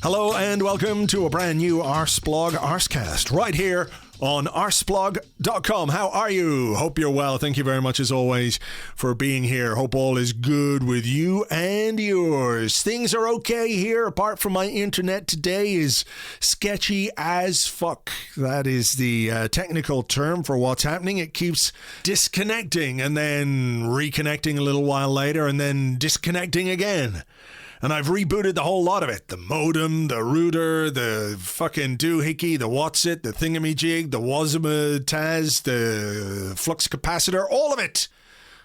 Hello and welcome to a brand new Arseblog Arsecast right here on Arseblog.com. How are you? Hope you're well. Thank you very much as always for being here. Hope all is good with you and yours. Things are okay here apart from my internet today is sketchy as fuck. That is the technical term for what's happening. It keeps disconnecting and then reconnecting a little while later and then disconnecting again. And I've rebooted the whole lot of it. The modem, the router, the fucking doohickey, the what's-it, the thingamajig, the Wazama-Taz, the flux capacitor, all of it.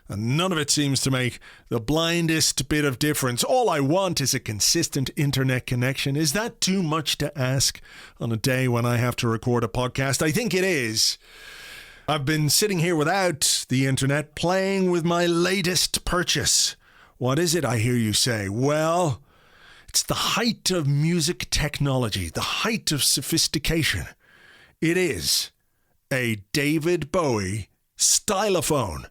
And none of it seems to make the blindest bit of difference. All I want is a consistent internet connection. Is that too much to ask on a day when I have to record a podcast? I think it is. I've been sitting here without the internet, playing with my latest purchase. What is it, I hear you say? Well, it's the height of music technology, the height of sophistication. It is a David Bowie stylophone.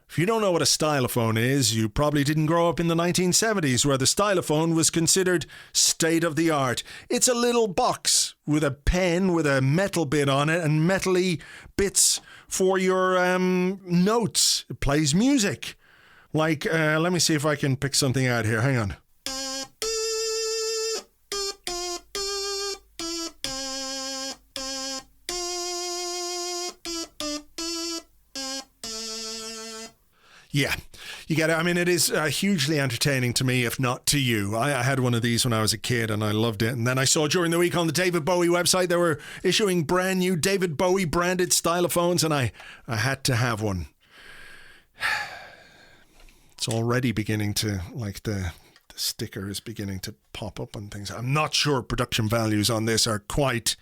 If you don't know what a stylophone is, you probably didn't grow up in the 1970s where the stylophone was considered state of the art. It's a little box with a pen with a metal bit on it and metally bits for your notes. It plays music. Like, let me see if I can pick something out here. Hang on. Yeah, you get it. I mean, it is hugely entertaining to me, if not to you. I had one of these when I was a kid and I loved it. And then I saw during the week on the David Bowie website, they were issuing brand new David Bowie branded stylophones and I had to have one. It's already beginning to, like the sticker is beginning to pop up and things. I'm not sure production values on this are quite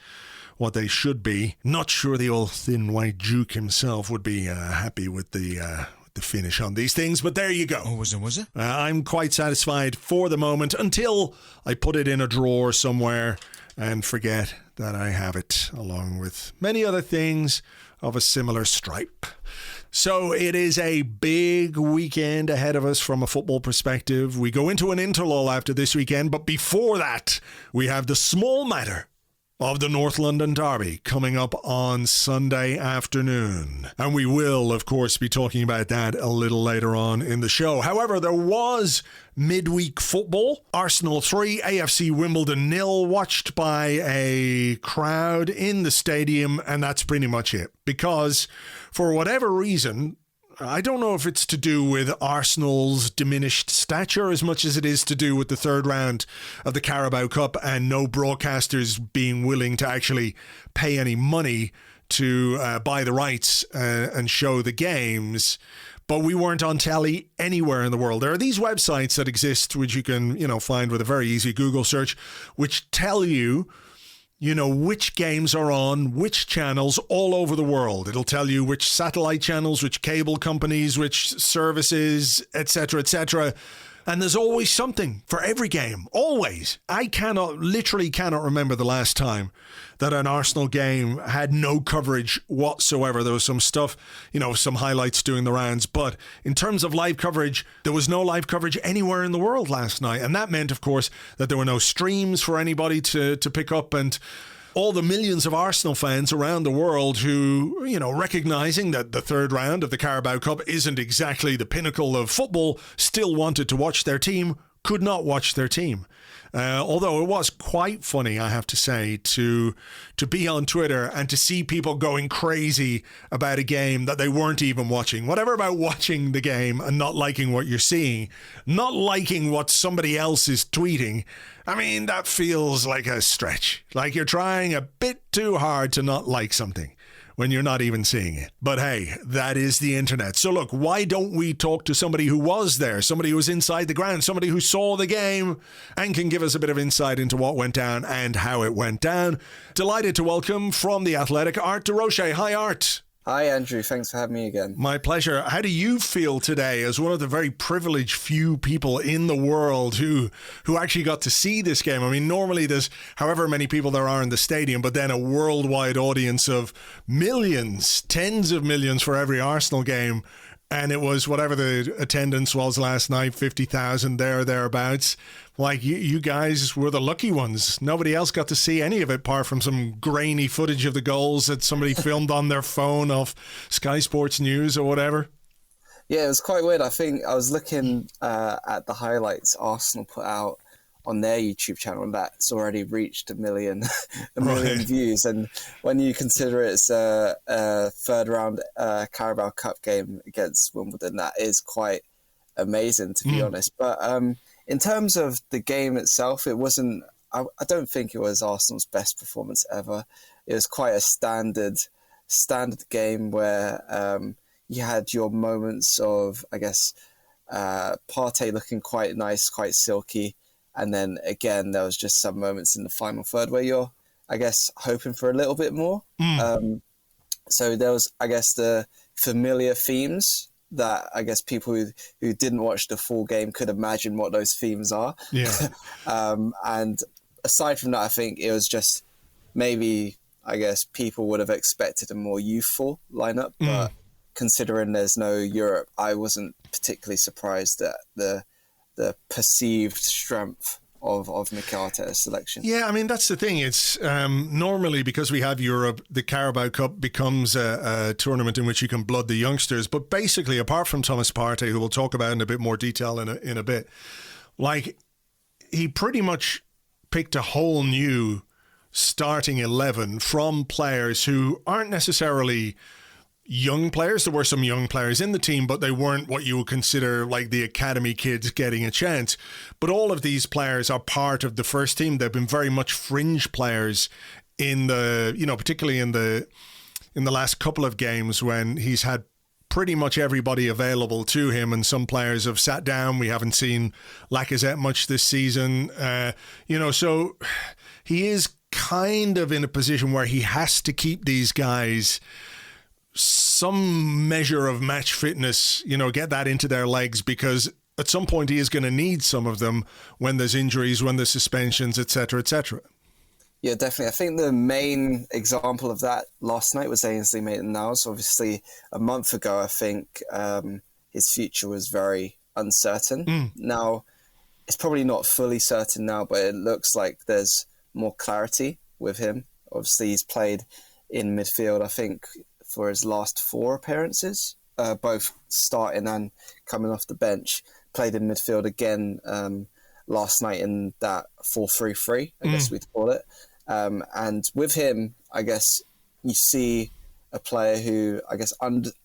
what they should be. Not sure the old thin white Duke himself would be happy with the finish on these things, but there you go. Oh, was it? I'm quite satisfied for the moment until I put it in a drawer somewhere and forget that I have it, along with many other things of a similar stripe. So it is a big weekend ahead of us from a football perspective. We go into an interlull after this weekend, but before that, we have the small matter of the North London Derby coming up on Sunday afternoon. And we will, of course, be talking about that a little later on in the show. However, there was midweek football. Arsenal 3, AFC Wimbledon 0, watched by a crowd in the stadium, and that's pretty much it. Because for whatever reason, I don't know if it's to do with Arsenal's diminished stature as much as it is to do with the third round of the Carabao Cup and no broadcasters being willing to actually pay any money to buy the rights and show the games. But we weren't on telly anywhere in the world. There are these websites that exist, which you can, find with a very easy Google search, which tell you, which games are on which channels all over the world. It'll tell you which satellite channels, which cable companies, which services, etc., etc. And there's always something for every game. Always. I literally cannot remember the last time that an Arsenal game had no coverage whatsoever. There was some stuff, some highlights doing the rounds. But in terms of live coverage, there was no live coverage anywhere in the world last night. And that meant, of course, that there were no streams for anybody to pick up. And all the millions of Arsenal fans around the world who, recognizing that the third round of the Carabao Cup isn't exactly the pinnacle of football, still wanted to watch their team, could not watch their team. Although it was quite funny, I have to say, to be on Twitter and to see people going crazy about a game that they weren't even watching. Whatever about watching the game and not liking what you're seeing, not liking what somebody else is tweeting. I mean, that feels like a stretch. Like you're trying a bit too hard to not like something when you're not even seeing it. But hey, that is the internet. So look, why don't we talk to somebody who was there, somebody who was inside the ground, somebody who saw the game and can give us a bit of insight into what went down and how it went down. Delighted to welcome from The Athletic, Art de Roche. Hi, Art. Hi, Andrew. Thanks for having me again. My pleasure. How do you feel today as one of the very privileged few people in the world who actually got to see this game? I mean, normally there's however many people there are in the stadium, but then a worldwide audience of millions, tens of millions for every Arsenal game. and it was whatever the attendance was last night, 50,000 thereabouts. Like, you guys were the lucky ones. Nobody else got to see any of it apart from some grainy footage of the goals that somebody filmed on their phone off Sky Sports News or whatever. Yeah, it was quite weird. I think I was looking at the highlights Arsenal put out on their YouTube channel, and that's already reached a million views. And when you consider it's a third round Carabao Cup game against Wimbledon, that is quite amazing, to be honest. But in terms of the game itself, it wasn't. I don't think it was Arsenal's best performance ever. It was quite a standard game where you had your moments of, I guess, Partey looking quite nice, quite silky. And then again, there was just some moments in the final third where you're, I guess, hoping for a little bit more. So there was, I guess, the familiar themes that I guess people who didn't watch the full game could imagine what those themes are. Yeah. And aside from that, I think it was just maybe, I guess, people would have expected a more youthful lineup. But considering there's no Europe, I wasn't particularly surprised at the perceived strength of Mikel Arteta's selection. Yeah, I mean, that's the thing. It's normally, because we have Europe, the Carabao Cup becomes a tournament in which you can blood the youngsters. But basically, apart from Thomas Partey, who we'll talk about in a bit more detail in a bit, like, he pretty much picked a whole new starting 11 from players who aren't necessarily young players. There were some young players in the team, but they weren't what you would consider like the academy kids getting a chance. But all of these players are part of the first team. They've been very much fringe players in the, particularly in the last couple of games when he's had pretty much everybody available to him, and some players have sat down. We haven't seen Lacazette much this season, so he is kind of in a position where he has to keep these guys some measure of match fitness, get that into their legs, because at some point he is going to need some of them when there's injuries, when there's suspensions, etc., etc. Yeah, definitely. I think the main example of that last night was Ainsley Maitland-Niles. Obviously, a month ago, I think his future was very uncertain. Now, it's probably not fully certain now, but it looks like there's more clarity with him. Obviously, he's played in midfield, I think, for his last 4 appearances, both starting and coming off the bench. Played in midfield again last night in that 4-3-3, I guess we'd call it. And with him, I guess you see a player who, I guess,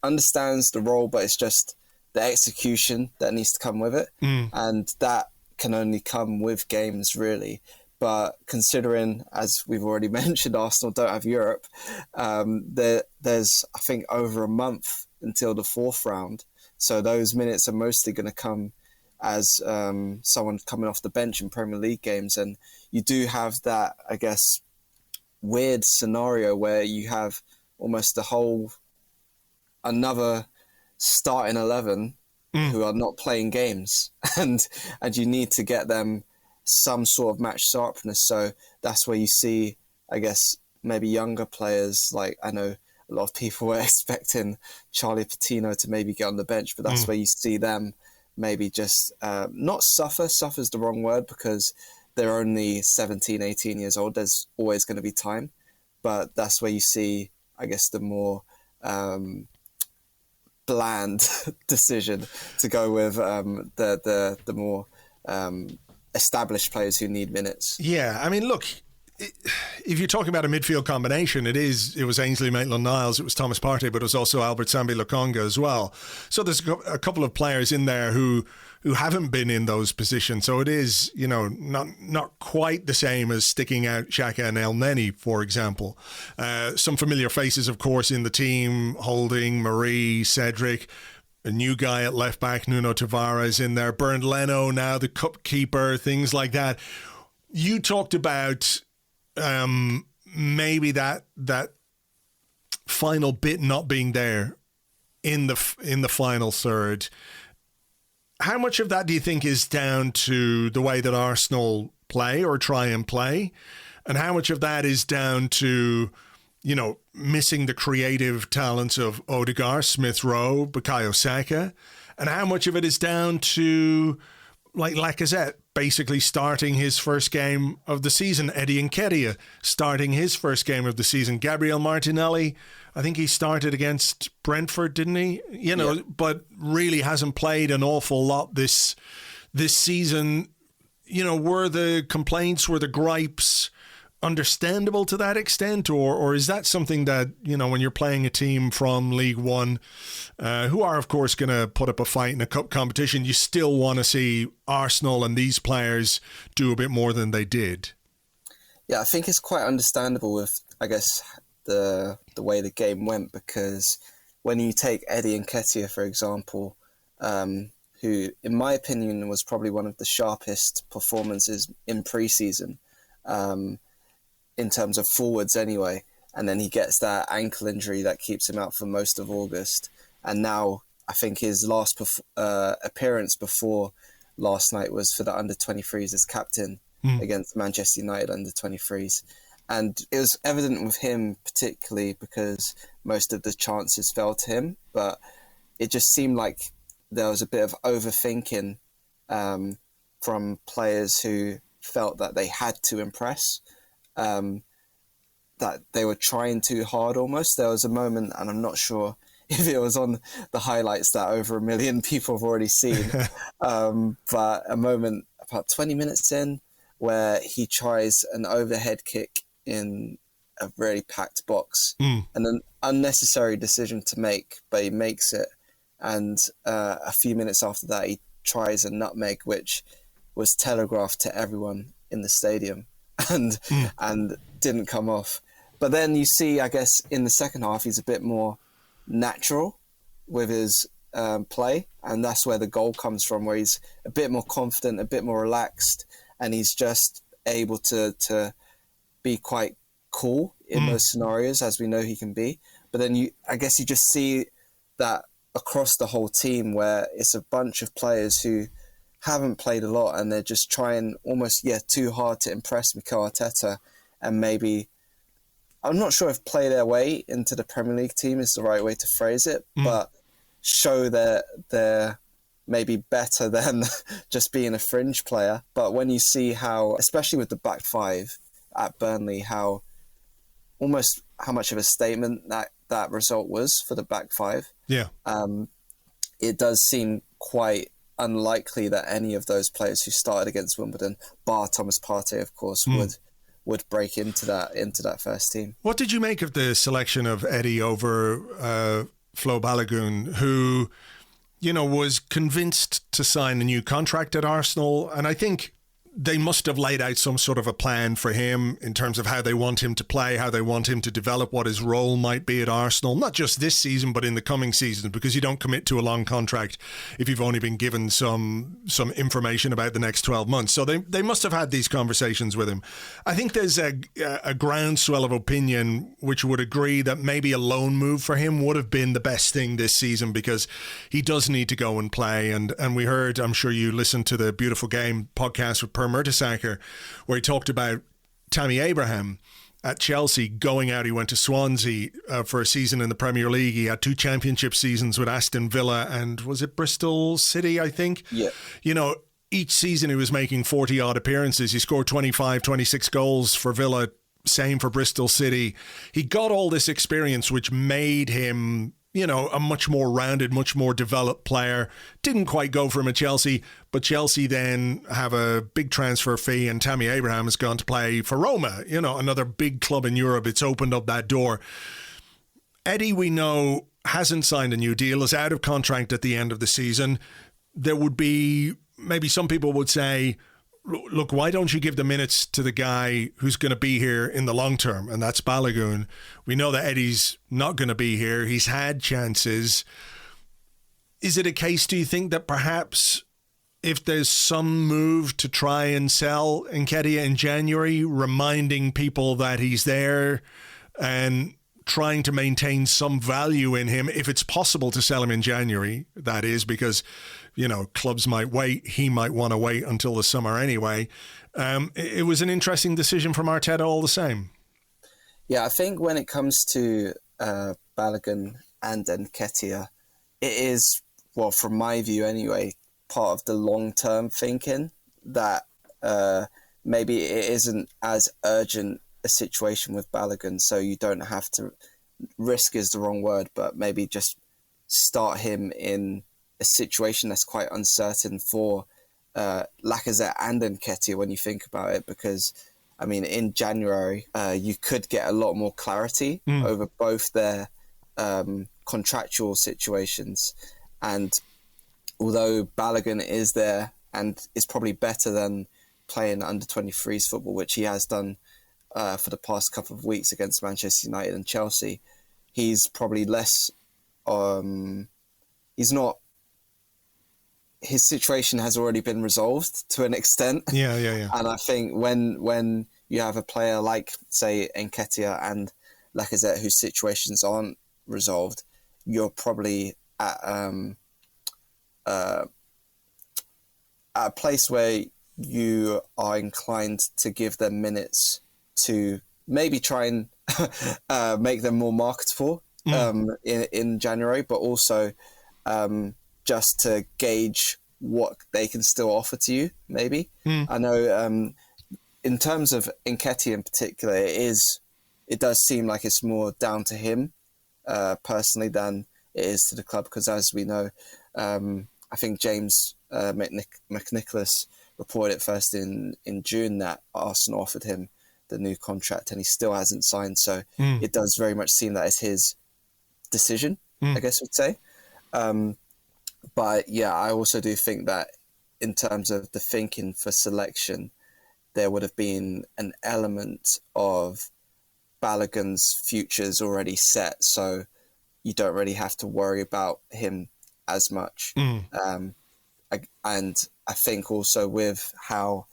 understands the role, but it's just the execution that needs to come with it. And that can only come with games, really. But considering, as we've already mentioned, Arsenal don't have Europe, there's, I think, over a month until the 4th round. So those minutes are mostly going to come as someone coming off the bench in Premier League games. And you do have that, I guess, weird scenario where you have almost another starting 11 who are not playing games. And you need to get them some sort of match sharpness. So that's where you see, I guess, maybe younger players. Like, I know a lot of people were expecting Charlie Patino to maybe get on the bench, but that's where you see them maybe just not suffer's the wrong word, because they're only 17, 18 years old. There's always going to be time, but that's where you see, I guess, the more bland decision to go with the more established players who need minutes. Yeah, I mean, look, if you're talking about a midfield combination, it was Ainsley Maitland-Niles, it was Thomas Partey, but it was also Albert Sambi-Lokonga as well. So there's a couple of players in there who haven't been in those positions. So it is, not quite the same as sticking out Xhaka and El Neni, for example. Some familiar faces, of course, in the team: Holding, Marie, Cedric. A new guy at left back, Nuno Tavares, in there. Bernd Leno now, the cup keeper, things like that. You talked about maybe that final bit not being there in the final third. How much of that do you think is down to the way that Arsenal play or try and play? And how much of that is down to missing the creative talents of Odegaard, Smith Rowe, Bukayo Saka, and how much of it is down to Lacazette basically starting his first game of the season, Eddie Nketiah starting his first game of the season, Gabriel Martinelli, I think he started against Brentford, didn't he? But really hasn't played an awful lot this season. Were the complaints, were the gripes understandable to that extent, or is that something that, when you're playing a team from League One, who are of course going to put up a fight in a cup competition, you still want to see Arsenal and these players do a bit more than they did? Yeah, I think it's quite understandable with, I guess, the way the game went, because when you take Eddie Nketiah, for example, who in my opinion was probably one of the sharpest performances in pre-season, in terms of forwards anyway, and then he gets that ankle injury that keeps him out for most of August, and now I think his last appearance before last night was for the under-23s as captain against Manchester United under-23s, and it was evident with him particularly because most of the chances fell to him, but it just seemed like there was a bit of overthinking from players who felt that they had to impress, that they were trying too hard almost. There was a moment, and I'm not sure if it was on the highlights that over 1 million people have already seen, but a moment about 20 minutes in where he tries an overhead kick in a really packed box, and an unnecessary decision to make, but he makes it. And a few minutes after that, he tries a nutmeg, which was telegraphed to everyone in the stadium and didn't come off. But then you see, I guess, in the second half, he's a bit more natural with his play. And that's where the goal comes from, where he's a bit more confident, a bit more relaxed, and he's just able to be quite cool in those scenarios, as we know he can be. But then I guess you just see that across the whole team, where it's a bunch of players who haven't played a lot and they're just trying almost too hard to impress Mikel Arteta, and maybe, I'm not sure if play their way into the Premier League team is the right way to phrase it, but show that they're maybe better than just being a fringe player. But when you see how, especially with the back five at Burnley, how much of a statement that result was for the back five. Yeah. It does seem quite unlikely that any of those players who started against Wimbledon, bar Thomas Partey, of course, would break into that first team. What did you make of the selection of Eddie over Flo Balogun, who, was convinced to sign a new contract at Arsenal? And I think they must have laid out some sort of a plan for him in terms of how they want him to play, how they want him to develop, what his role might be at Arsenal, not just this season, but in the coming seasons, because you don't commit to a long contract if you've only been given some information about the next 12 months. So they must have had these conversations with him. I think there's a groundswell of opinion which would agree that maybe a loan move for him would have been the best thing this season, because he does need to go and play. And we heard, I'm sure you listened to the Beautiful Game podcast with Mertesacker, where he talked about Tammy Abraham at Chelsea going out. He went to Swansea for a season in the Premier League. He had 2 championship seasons with Aston Villa and was it Bristol City, I think? Yeah. Each season he was making 40 odd appearances. He scored 25, 26 goals for Villa, same for Bristol City. He got all this experience which made him a much more rounded, much more developed player. Didn't quite go for him at Chelsea, but Chelsea then have a big transfer fee, and Tammy Abraham has gone to play for Roma, another big club in Europe. It's opened up that door. Eddie, we know, hasn't signed a new deal, is out of contract at the end of the season. There would be, maybe some people would say, look, why don't you give the minutes to the guy who's going to be here in the long term? And that's Balogun. We know that Eddie's not going to be here. He's had chances. Is it a case, do you think, that perhaps if there's some move to try and sell Nketiah in January, reminding people that he's there and trying to maintain some value in him, if it's possible to sell him in January, that is, because clubs might wait. He might want to wait until the summer anyway. It was an interesting decision from Arteta all the same. Yeah, I think when it comes to Balogun and Nketiah, it is, well, from my view anyway, part of the long-term thinking that maybe it isn't as urgent a situation with Balogun, so you don't have to, risk is the wrong word, but maybe just start him in a situation that's quite uncertain for Lacazette and Nketiah when you think about it, because I mean, in January, you could get a lot more clarity over both their contractual situations. And although Balogun is there and is probably better than playing under 23s football, which he has done for the past couple of weeks against Manchester United and Chelsea, he's probably less... he's not... His situation has already been resolved to an extent. Yeah. And I think when you have a player like, say, Nketiah and Lacazette, whose situations aren't resolved, you're probably at a place where you are inclined to give them minutes to maybe try and make them more marketable in January, but also just to gauge what they can still offer to you, maybe. I know in terms of Nketiah in particular, it does seem like it's more down to him personally than it is to the club, because as we know, I think James McNicholas reported it first in June that Arsenal offered him the new contract and he still hasn't signed. So it does very much seem that it's his decision, I guess we'd say. But yeah, I also do think that in terms of the thinking for selection, there would have been an element of Balogun's futures already set, so you don't really have to worry about him as much. And I think also with how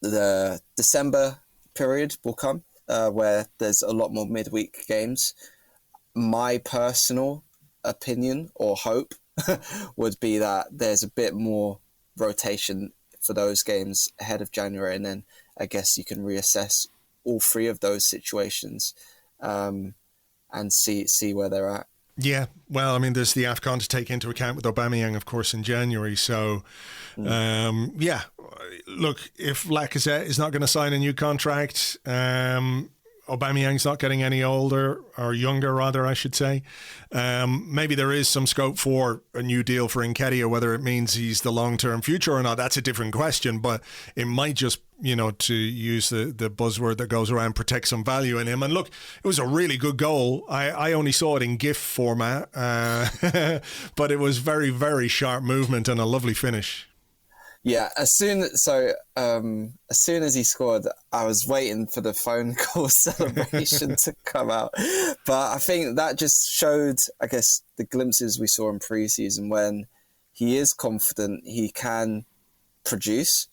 the December period will come, where there's a lot more midweek games, my personal opinion or hope would be that there's a bit more rotation for those games ahead of January, and then I guess you can reassess all three of those situations and see where they're at. Yeah, well, I mean, there's the AFCON to take into account with Aubameyang, of course, in January. So, yeah, look, if Lacazette is not going to sign a new contract, Aubameyang's not getting any older, or younger rather, I should say. Maybe there is some scope for a new deal for Nketiah. Whether it means he's the long-term future or not, that's a different question. But it might just, to use the buzzword that goes around, protect some value in him. And look, it was a really good goal. I only saw it in GIF format, but it was very, very sharp movement and a lovely finish. Yeah, as soon as he scored, I was waiting for the phone call celebration to come out. But I think that just showed, I guess, the glimpses we saw in pre-season when he is confident, he can produce.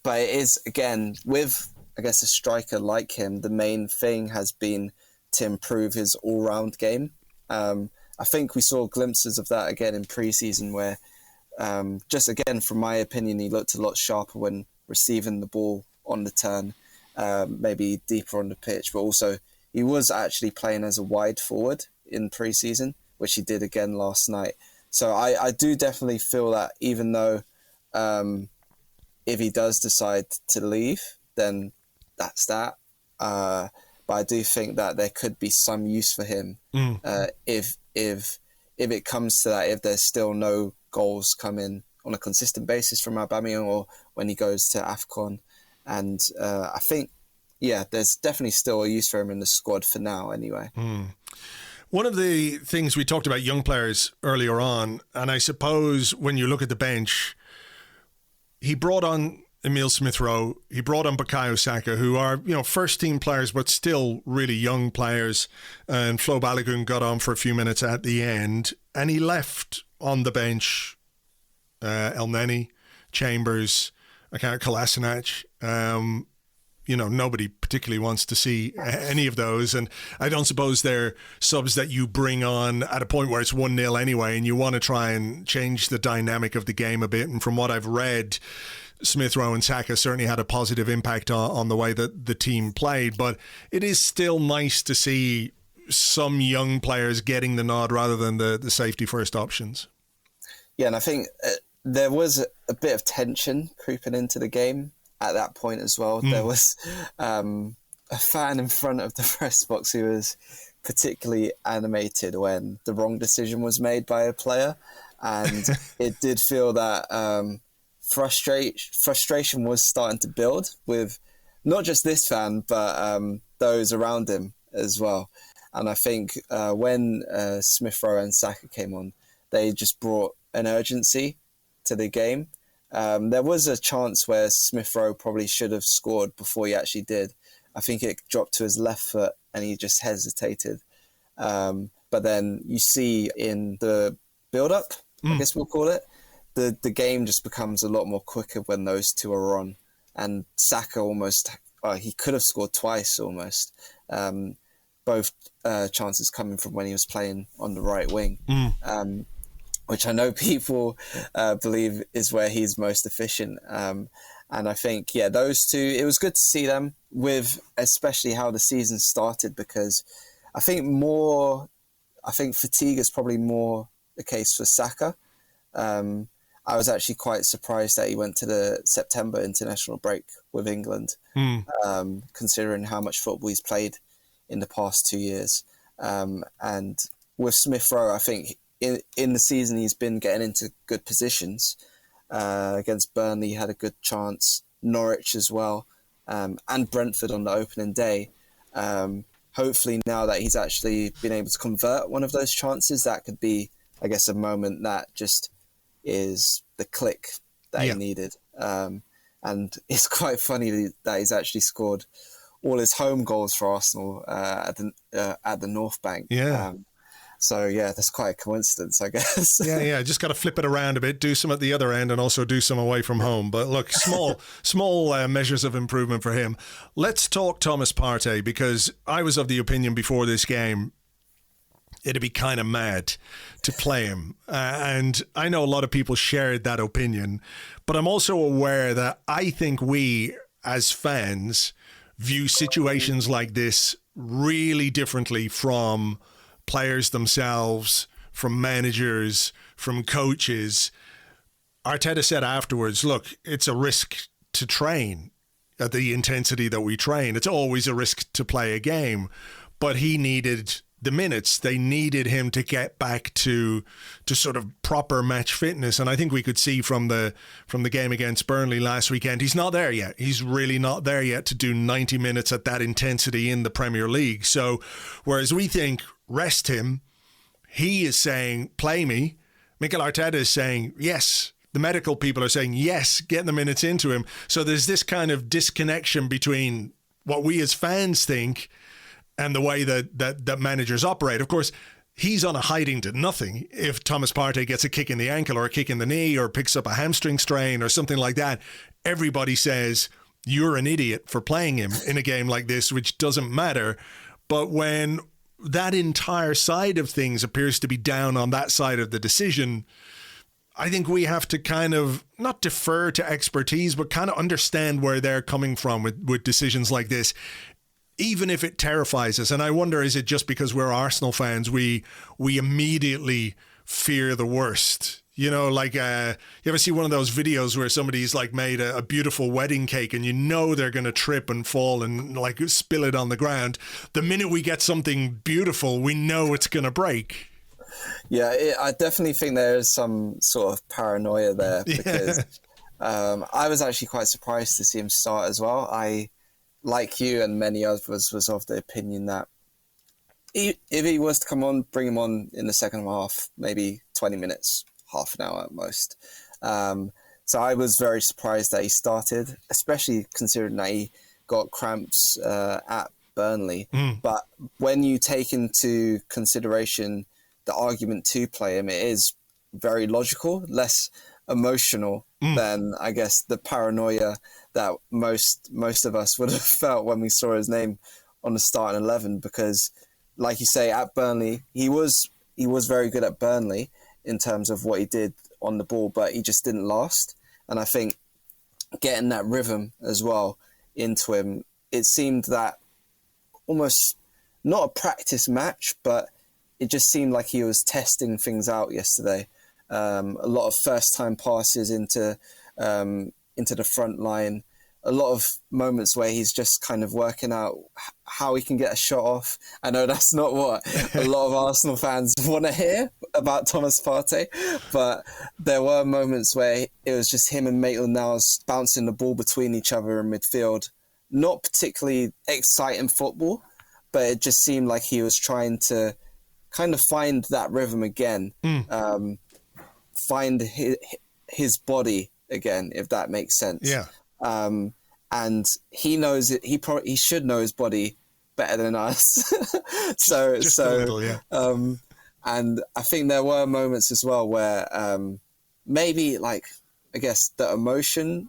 But it is, again, with, I guess, a striker like him, the main thing has been to improve his all-round game. I think we saw glimpses of that again in pre-season where just again, from my opinion, he looked a lot sharper when receiving the ball on the turn, maybe deeper on the pitch, but also he was actually playing as a wide forward in pre-season, which he did again last night. So I do definitely feel that even though if he does decide to leave, then that's that. But I do think that there could be some use for him if it comes to that, if there's still no goals come in on a consistent basis from Aubameyang or when he goes to AFCON. And I think, yeah, there's definitely still a use for him in the squad for now anyway. One of the things we talked about young players earlier on, and I suppose when you look at the bench, he brought on Emile Smith-Rowe, he brought on Bukayo Saka, who are, first team players, but still really young players. And Flo Balogun got on for a few minutes at the end, and he left on the bench El Neni, Chambers, Kolasinac. Nobody particularly wants to see any of those. And I don't suppose they're subs that you bring on at a point where it's 1-0 anyway, and you want to try and change the dynamic of the game a bit. And from what I've read, Smith Rowe and Saka certainly had a positive impact on the way that the team played, but it is still nice to see some young players getting the nod rather than the safety first options. Yeah, and I think there was a bit of tension creeping into the game at that point as well. There was a fan in front of the press box who was particularly animated when the wrong decision was made by a player, and it did feel that frustration was starting to build with not just this fan but those around him as well. And I think when Smith Rowe and Saka came on, they just brought an urgency to the game. There was a chance where Smith Rowe probably should have scored before he actually did. I think it dropped to his left foot and he just hesitated. But then you see in the build-up, I guess we'll call it, the game just becomes a lot more quicker when those two are on. And Saka he could have scored twice almost. Both chances coming from when he was playing on the right wing, which I know people believe is where he's most efficient. And I think, those two, it was good to see them with especially how the season started, because I think fatigue is probably more the case for Saka. I was actually quite surprised that he went to the September international break with England, considering how much football he's played in the past 2 years. And with Smith Rowe, I think in the season he's been getting into good positions. Against Burnley, he had a good chance. Norwich as well, and Brentford on the opening day. Hopefully now that he's actually been able to convert one of those chances, that could be, I guess, a moment that just is the click that he needed. And it's quite funny that he's actually scored all his home goals for Arsenal at the North Bank. So that's quite a coincidence, I guess. Just got to flip it around a bit, do some at the other end and also do some away from home. But look, small measures of improvement for him. Let's talk Thomas Partey, because I was of the opinion before this game it'd be kind of mad to play him. And I know a lot of people shared that opinion, but I'm also aware that I think we as fans view situations like this really differently from players themselves, from managers, from coaches. Arteta said afterwards, look, it's a risk to train at the intensity that we train. It's always a risk to play a game. But he needed the minutes. They needed him to get back to sort of proper match fitness. And I think we could see from the game against Burnley last weekend, he's not there yet. He's really not there yet to do 90 minutes at that intensity in the Premier League. So whereas we think, rest him, he is saying, play me. Mikel Arteta is saying, yes. The medical people are saying, yes, get the minutes into him. So there's this kind of disconnection between what we as fans think and the way that managers operate. Of course, he's on a hiding to nothing if Thomas Partey gets a kick in the ankle or a kick in the knee or picks up a hamstring strain or something like that. Everybody says, you're an idiot for playing him in a game like this, which doesn't matter. But when that entire side of things appears to be down on that side of the decision, I think we have to kind of not defer to expertise, but kind of understand where they're coming from with decisions like this, even if it terrifies us. And I wonder, is it just because we're Arsenal fans, we immediately fear the worst? You know, like you ever see one of those videos where somebody's like made a beautiful wedding cake and you know they're going to trip and fall and like spill it on the ground. The minute we get something beautiful, we know it's going to break. Yeah, I definitely think there is some sort of paranoia there because I was actually quite surprised to see him start as well. I, like you and many others, was of the opinion that if he was to come on, bring him on in the second half, maybe 20 minutes, half an hour at most. So I was very surprised that he started, especially considering that he got cramps at Burnley. But when you take into consideration the argument to play him, it is very logical, less emotional than, I guess, the paranoia that most of us would have felt when we saw his name on the starting 11. Because, like you say, at Burnley, he was very good at Burnley in terms of what he did on the ball, but he just didn't last. And I think getting that rhythm as well into him. It seemed that almost not a practice match, but it just seemed like he was testing things out yesterday. A lot of first-time passes into the front line. A lot of moments where he's just kind of working out how he can get a shot off. I know that's not what a lot of Arsenal fans want to hear about Thomas Partey, but there were moments where it was just him and Maitland-Niles bouncing the ball between each other in midfield. Not particularly exciting football, but it just seemed like he was trying to kind of find that rhythm again, find his body again, if that makes sense. Yeah. And he knows it. He should know his body better than us. so just a little, yeah. And I think there were moments as well where maybe, like, I guess the emotional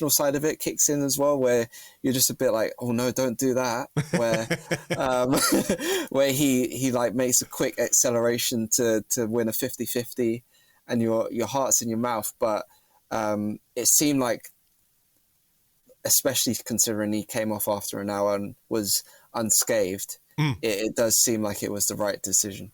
side of it kicks in as well, where you're just a bit like, oh no, don't do that. Where where he like makes a quick acceleration to win a 50-50, and your heart's in your mouth. But it seemed like, especially considering he came off after an hour and was unscathed, it does seem like it was the right decision.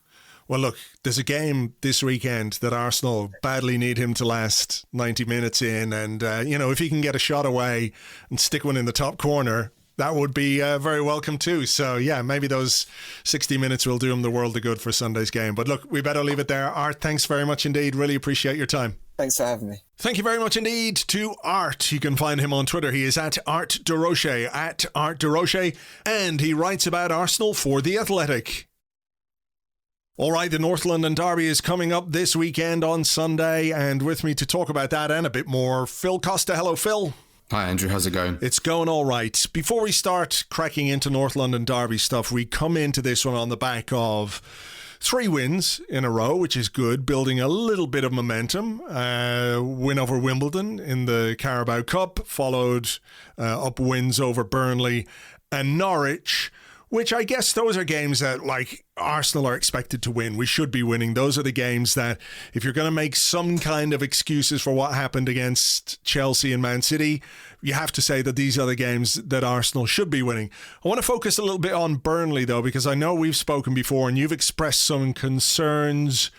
Well, look, there's a game this weekend that Arsenal badly need him to last 90 minutes in. And, if he can get a shot away and stick one in the top corner, that would be very welcome too. So, yeah, maybe those 60 minutes will do him the world of good for Sunday's game. But look, we better leave it there. Art, thanks very much indeed. Really appreciate your time. Thanks for having me. Thank you very much indeed to Art. You can find him on Twitter. He is at Art de Roche, at Art de Roche, and he writes about Arsenal for The Athletic. All right, the North London Derby is coming up this weekend on Sunday, and with me to talk about that and a bit more, Phil Costa. Hello, Phil. Hi, Andrew. How's it going? It's going all right. Before we start cracking into North London Derby stuff, we come into this one on the back of 3 wins in a row, which is good, building a little bit of momentum. Win over Wimbledon in the Carabao Cup, followed up wins over Burnley and Norwich, which I guess those are games that, like, Arsenal are expected to win. We should be winning. Those are the games that, if you're going to make some kind of excuses for what happened against Chelsea and Man City, you have to say that these are the games that Arsenal should be winning. I want to focus a little bit on Burnley, though, because I know we've spoken before and you've expressed some concerns,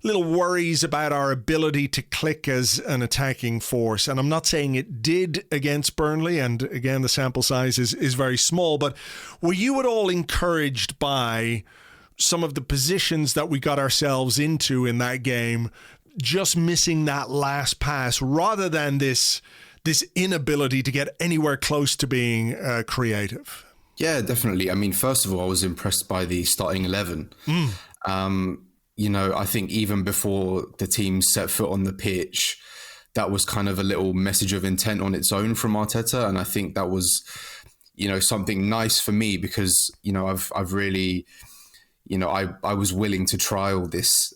little worries about our ability to click as an attacking force. And I'm not saying it did against Burnley, and again, the sample size is very small, but were you at all encouraged by some of the positions that we got ourselves into in that game, just missing that last pass, rather than this inability to get anywhere close to being creative? Yeah, definitely. I mean, first of all, I was impressed by the starting 11. I think even before the team set foot on the pitch, that was kind of a little message of intent on its own from Arteta. And I think that was, something nice for me because, I've really, I was willing to trial this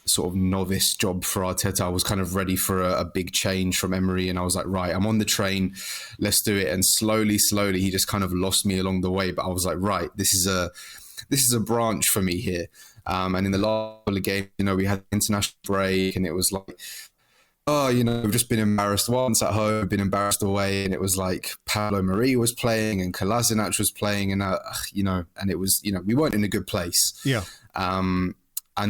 sort of novice job for Arteta. I was kind of ready for a big change from Emery. And I was like, right, I'm on the train. Let's do it. And slowly, he just kind of lost me along the way. But I was like, right, this is a branch for me here. And in the last couple of games, we had international break and it was like, we've just been embarrassed once at home, been embarrassed away. And it was like Paolo Marie was playing and Kolasinac was playing and, and it was, we weren't in a good place. Yeah. And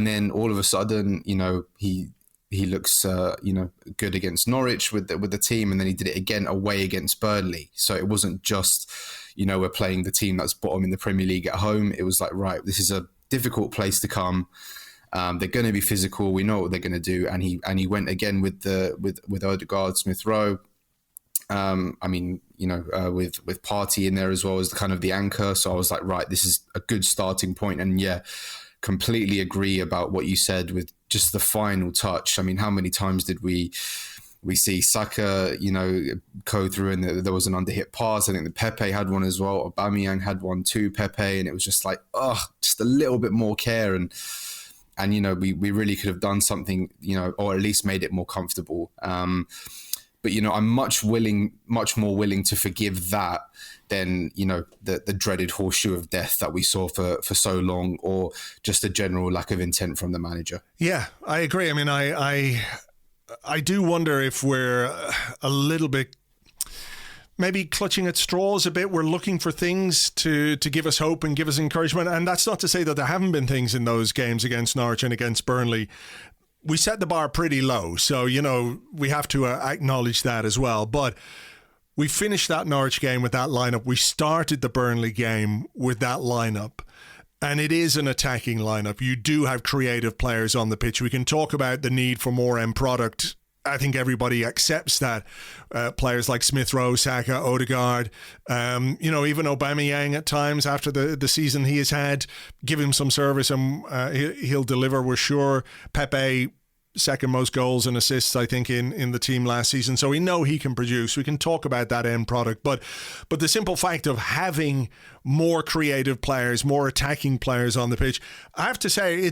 then all of a sudden, he looks, good against Norwich with the team. And then he did it again away against Burnley. So it wasn't just, we're playing the team that's bottom in the Premier League at home. It was like, right, this is a difficult place to come. They're going to be physical. We know what they're going to do. And he went again with Odegaard, Smith Rowe. With Partey in there as well as kind of the anchor. So I was like, right, this is a good starting point. And yeah, completely agree about what you said with just the final touch. I mean, how many times did we see Saka, go through and there was an underhit pass. I think the Pepe had one as well. Aubameyang had one too, Pepe. And it was just like, just a little bit more care. And we really could have done something, or at least made it more comfortable. But, I'm much more willing to forgive that than, the dreaded horseshoe of death that we saw for so long, or just a general lack of intent from the manager. Yeah, I agree. I mean, I do wonder if we're a little bit maybe clutching at straws a bit. We're looking for things to give us hope and give us encouragement. And that's not to say that there haven't been things in those games against Norwich and against Burnley. We set the bar pretty low. So, we have to acknowledge that as well. But we finished that Norwich game with that lineup. We started the Burnley game with that lineup. And it is an attacking lineup. You do have creative players on the pitch. We can talk about the need for more end product. I think everybody accepts that. Players like Smith Rowe, Saka, Odegaard, even Aubameyang at times after the season he has had, give him some service and he'll deliver, we're sure. Pepe, second most goals and assists, I think, in the team last season. So we know he can produce. We can talk about that end product. But the simple fact of having more creative players, more attacking players on the pitch, I have to say,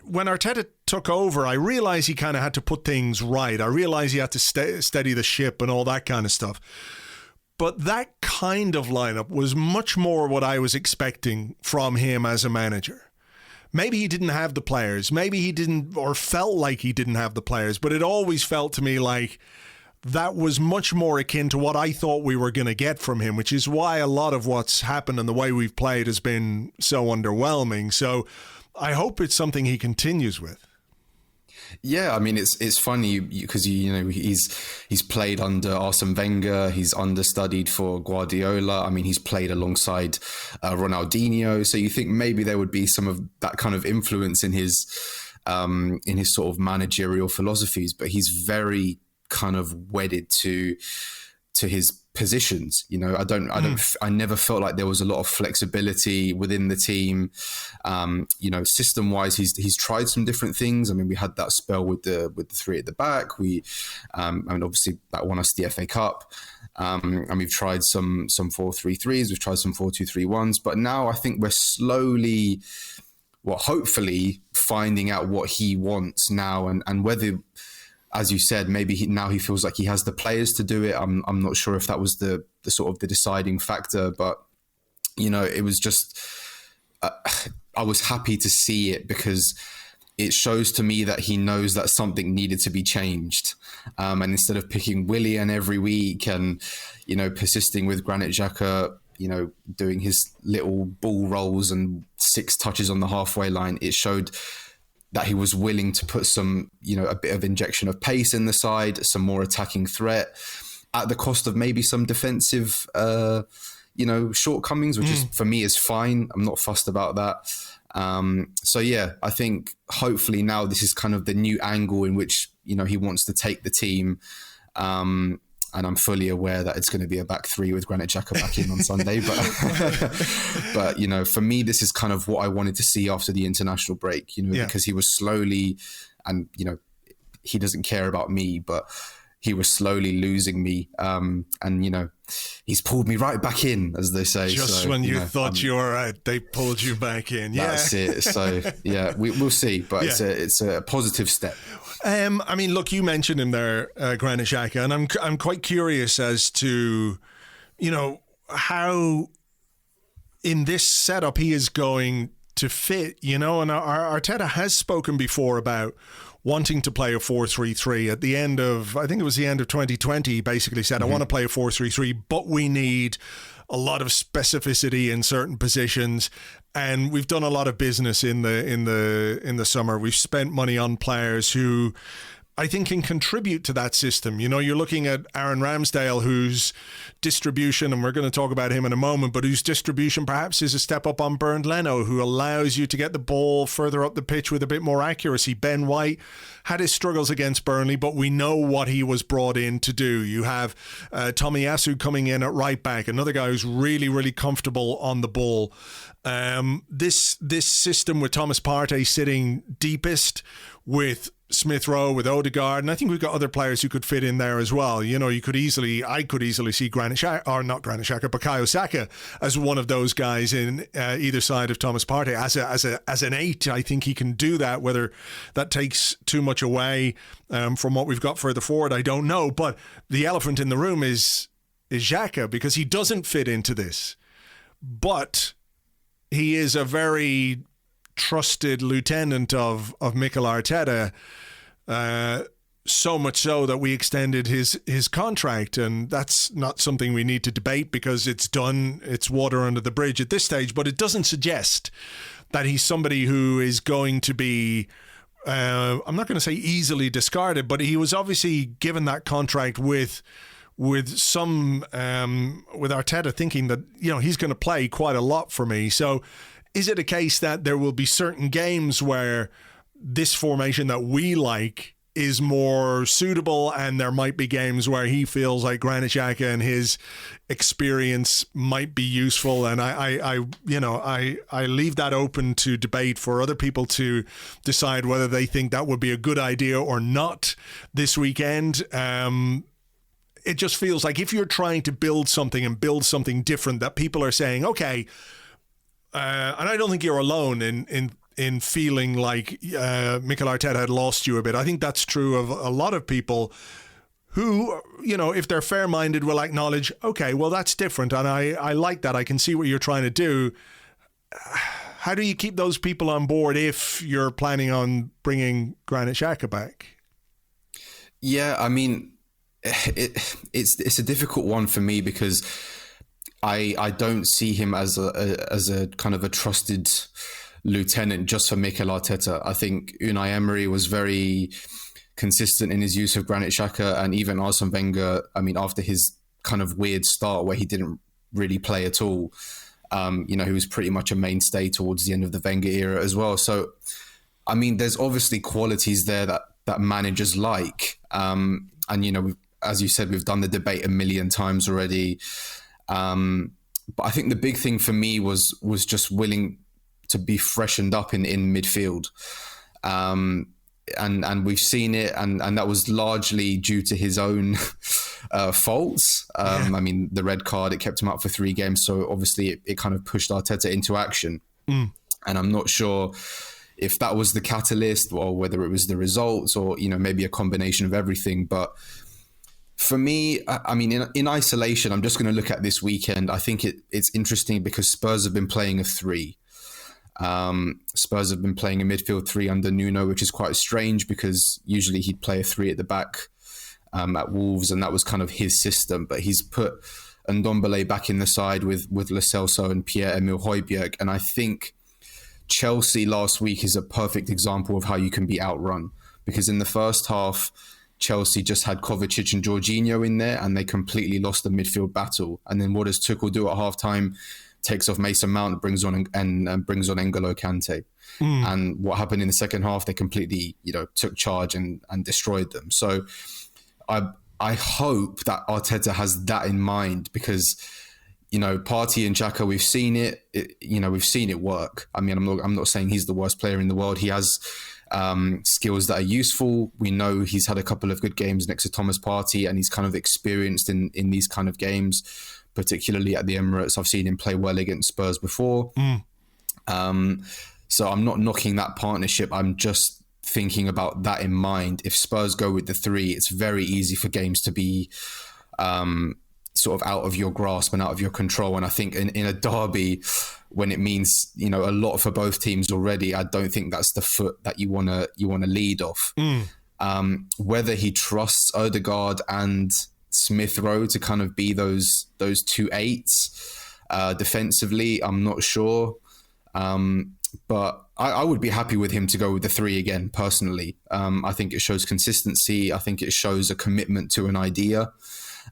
when Arteta took over, I realized he kind of had to put things right. I realized he had to steady the ship and all that kind of stuff. But that kind of lineup was much more what I was expecting from him as a manager. Maybe he didn't have the players. Maybe he didn't, or felt like he didn't have the players. But it always felt to me like that was much more akin to what I thought we were going to get from him, which is why a lot of what's happened and the way we've played has been so underwhelming. So I hope it's something he continues with. Yeah, I mean, it's funny because he's played under Arsene Wenger, he's understudied for Guardiola. I mean, he's played alongside Ronaldinho, so you think maybe there would be some of that kind of influence in his sort of managerial philosophies, but he's very kind of wedded to his positions. I never felt like there was a lot of flexibility within the team. System wise, he's tried some different things. I mean, we had that spell with the three at the back. Obviously that won us the FA Cup. And we've tried some 4-3-3s. We've tried some 4-2-3-1s. But now I think we're slowly, hopefully finding out what he wants now, and whether, as you said, maybe now he feels like he has the players to do it. I'm not sure if that was the sort of the deciding factor, but it was just I was happy to see it because it shows to me that he knows that something needed to be changed. And instead of picking Willian every week and persisting with Granit Xhaka, doing his little ball rolls and 6 touches on the halfway line, it showed that he was willing to put some, a bit of injection of pace in the side, some more attacking threat at the cost of maybe some defensive, shortcomings, which is, for me, is fine. I'm not fussed about that. I think hopefully now this is kind of the new angle in which, he wants to take the team. And I'm fully aware that it's going to be a back three with Granit Xhaka back in on Sunday. But for me, this is kind of what I wanted to see after the international break, because he was slowly, and, he doesn't care about me, but he was slowly losing me. He's pulled me right back in, as they say. Just when you thought you were out, they pulled you back in. Yeah. That's it. So, we'll see. But it's a positive step. Look, you mentioned him there, Granit Xhaka, and I'm quite curious as to, how in this setup he is going to fit, and Arteta has spoken before about wanting to play a 4-3-3 at the end of, I think it was the end of 2020, he basically said, I want to play a 4-3-3, but we need a lot of specificity in certain positions. And we've done a lot of business in the summer. We've spent money on players who I think can contribute to that system. You're looking at Aaron Ramsdale, whose distribution, and we're going to talk about him in a moment, but whose distribution perhaps is a step up on Bernd Leno, who allows you to get the ball further up the pitch with a bit more accuracy. Ben White had his struggles against Burnley, but we know what he was brought in to do. You have Tomiyasu coming in at right back, another guy who's really, really comfortable on the ball. This system with Thomas Partey sitting deepest, with Smith Rowe, with Odegaard, and I think we've got other players who could fit in there as well. I could easily see Bukayo Saka as one of those guys in either side of Thomas Partey as an 8. I think he can do that. Whether that takes too much away from what we've got further forward, I don't know. But the elephant in the room is Xhaka, because he doesn't fit into this, but he is a very trusted lieutenant of Mikel Arteta. So much so that we extended his contract, and that's not something we need to debate because it's done. It's water under the bridge at this stage, but it doesn't suggest that he's somebody who is going to be, I'm not going to say easily discarded, but he was obviously given that contract with Arteta thinking that, he's going to play quite a lot for me. So is it a case that there will be certain games where this formation that we like is more suitable, and there might be games where he feels like Granit Xhaka and his experience might be useful, and I leave that open to debate for other people to decide whether they think that would be a good idea or not this weekend. It just feels like if you're trying to build something different, that people are saying, okay, and I don't think you're alone in feeling like Mikel Arteta had lost you a bit. I think that's true of a lot of people who, if they're fair-minded, will acknowledge, okay, well, that's different, and I like that. I can see what you're trying to do. How do you keep those people on board if you're planning on bringing Granit Xhaka back? Yeah, I mean, it's a difficult one for me because I don't see him as a kind of a trusted lieutenant just for Mikel Arteta. I think Unai Emery was very consistent in his use of Granit Xhaka, and even Arsene Wenger, I mean, after his kind of weird start where he didn't really play at all, he was pretty much a mainstay towards the end of the Wenger era as well. So, I mean, there's obviously qualities there that managers like. And, as you said, we've done the debate a million times already. But I think the big thing for me was just willing to be freshened up in midfield. And we've seen it, and that was largely due to his own faults. I mean, the red card, it kept him up for 3 games. So obviously it kind of pushed Arteta into action. And I'm not sure if that was the catalyst or whether it was the results or, maybe a combination of everything. But for me, I mean, in isolation, I'm just going to look at this weekend. I think it's interesting because Spurs have been playing a 3. Spurs have been playing a midfield 3 under Nuno, which is quite strange because usually he'd play a 3 at the back at Wolves, and that was kind of his system. But he's put Ndombele back in the side with Lo Celso and Pierre-Emile Højbjerg. And I think Chelsea last week is a perfect example of how you can be outrun, because in the first half, Chelsea just had Kovacic and Jorginho in there, and they completely lost the midfield battle. And then what does Tuchel do at halftime? Takes off Mason Mount, brings on N'Golo Kante. And what happened in the second half? They completely, took charge and destroyed them. So I hope that Arteta has that in mind, because Partey and Xhaka, we've seen it. We've seen it work. I mean, I'm not saying he's the worst player in the world. He has skills that are useful. We know he's had a couple of good games next to Thomas Partey, and he's kind of experienced in these kind of games, particularly at the Emirates. I've seen him play well against Spurs before. So I'm not knocking that partnership. I'm just thinking about that in mind. If Spurs go with the 3, it's very easy for games to be sort of out of your grasp and out of your control. And I think in a derby, when it means, a lot for both teams already, I don't think that's the foot that you want to lead off. Whether he trusts Odegaard and Smith Rowe to kind of be those 2 8s defensively, I'm not sure. But I would be happy with him to go with the 3 again, personally. I think it shows consistency. I think it shows a commitment to an idea,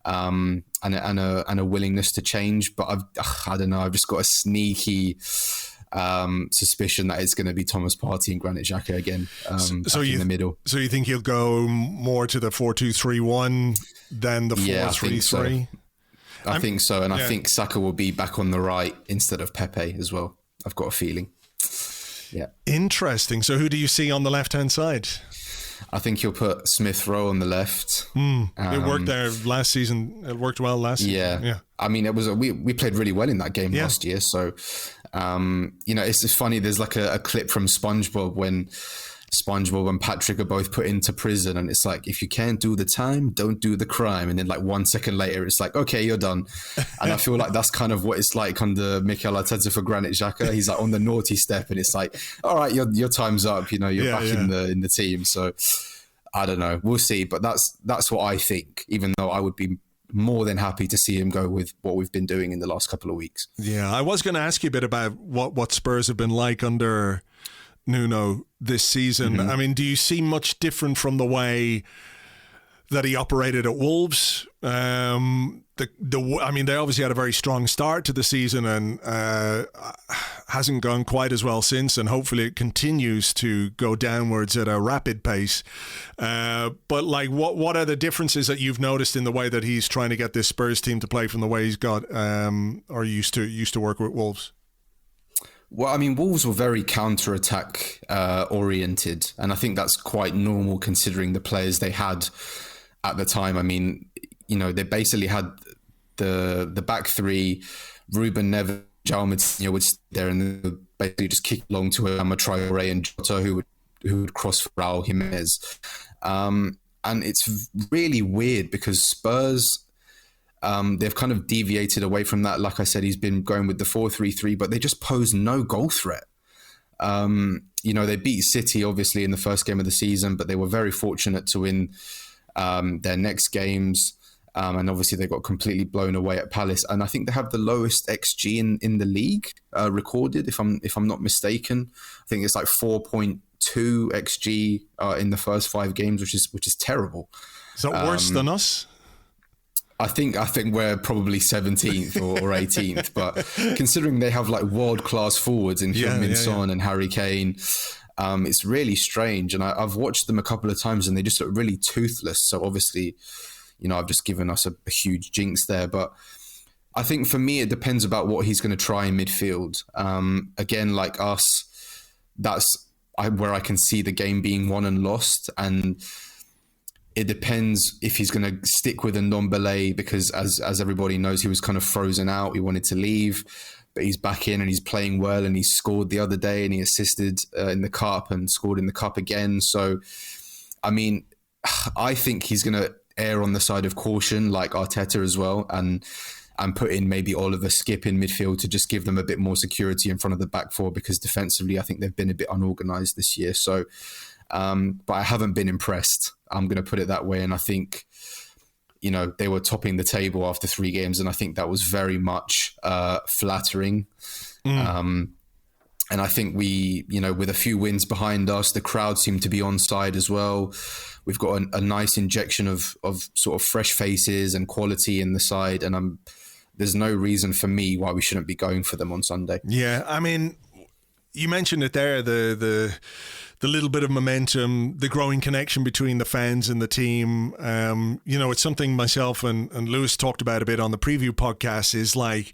and a willingness to change. But I don't know. I've just got a sneaky suspicion that it's going to be Thomas Partey and Granit Xhaka again in the middle. So you think he'll go more to the 4-2-3-1 than the 4-3-3? I think so. And I think Saka will be back on the right instead of Pepe as well. I've got a feeling. Yeah. Interesting. So who do you see on the left-hand side? I think you'll put Smith Rowe on the left. It worked there last season. It worked well last season. Yeah. I mean, it was we played really well in that game last year. So, it's just funny. There's like a clip from SpongeBob when SpongeBob and Patrick are both put into prison, and it's like, if you can't do the time, don't do the crime. And then like 1 second later, it's like, okay, you're done. And I feel like that's kind of what it's like under Mikel Arteta for Granit Xhaka. He's like on the naughty step, and it's like, all right, your time's up. You're back in the team. So I don't know. We'll see. But that's what I think, even though I would be more than happy to see him go with what we've been doing in the last couple of weeks. Yeah, I was going to ask you a bit about what Spurs have been like under Nuno this season. I mean, do you see much different from the way that he operated at Wolves? I mean, they obviously had a very strong start to the season and hasn't gone quite as well since, and hopefully it continues to go downwards at a rapid pace. But like, what are the differences that you've noticed in the way that he's trying to get this Spurs team to play from the way he's got or used to work with Wolves? Well, I mean, Wolves were very counter-attack oriented, and I think that's quite normal considering the players they had at the time. I mean, you know, they basically had the back three, Ruben Neves, João Moutinho would sit there and they would basically just kick along to Adama Traoré and Jota, who would cross for Raul Jimenez. And it's really weird because Spurs, they've kind of deviated away from that. Like I said, he's been going with the 4-3-3, but they just pose no goal threat. You know, they beat City, obviously, in the first game of the season, but they were very fortunate to win their next games. And obviously they got completely blown away at Palace. And I think they have the lowest XG in the league recorded, if I'm not mistaken. I think it's like 4.2 XG in the first 5 games, which is terrible. Is that worse than us? I think we're probably 17th or 18th, but considering they have like world-class forwards in Heung-min Son and Harry Kane, it's really strange. And I've watched them a couple of times and they just look really toothless. So obviously, you know, I've just given us a huge jinx there. But I think for me, it depends about what he's going to try in midfield. Again, like us, that's where I can see the game being won and lost. And it depends if he's going to stick with Ndombele, because as everybody knows, he was kind of frozen out. He wanted to leave, but he's back in and he's playing well, and he scored the other day and he assisted in the cup and scored in the cup again. So, I mean, I think he's going to err on the side of caution, like Arteta as well, and put in maybe Oliver Skip in midfield to just give them a bit more security in front of the back four, because defensively, I think they've been a bit unorganised this year. So, but I haven't been impressed. I'm going to put it that way. And I think, you know, they were topping the table after 3 games, and I think that was very much flattering. And I think we, you know, with a few wins behind us, the crowd seemed to be on side as well. We've got a nice injection of sort of fresh faces and quality in the side, and there's no reason for me why we shouldn't be going for them on Sunday. Yeah, I mean, you mentioned it there, the little bit of momentum, the growing connection between the fans and the team. You know, it's something myself and Lewis talked about a bit on the preview podcast, is like,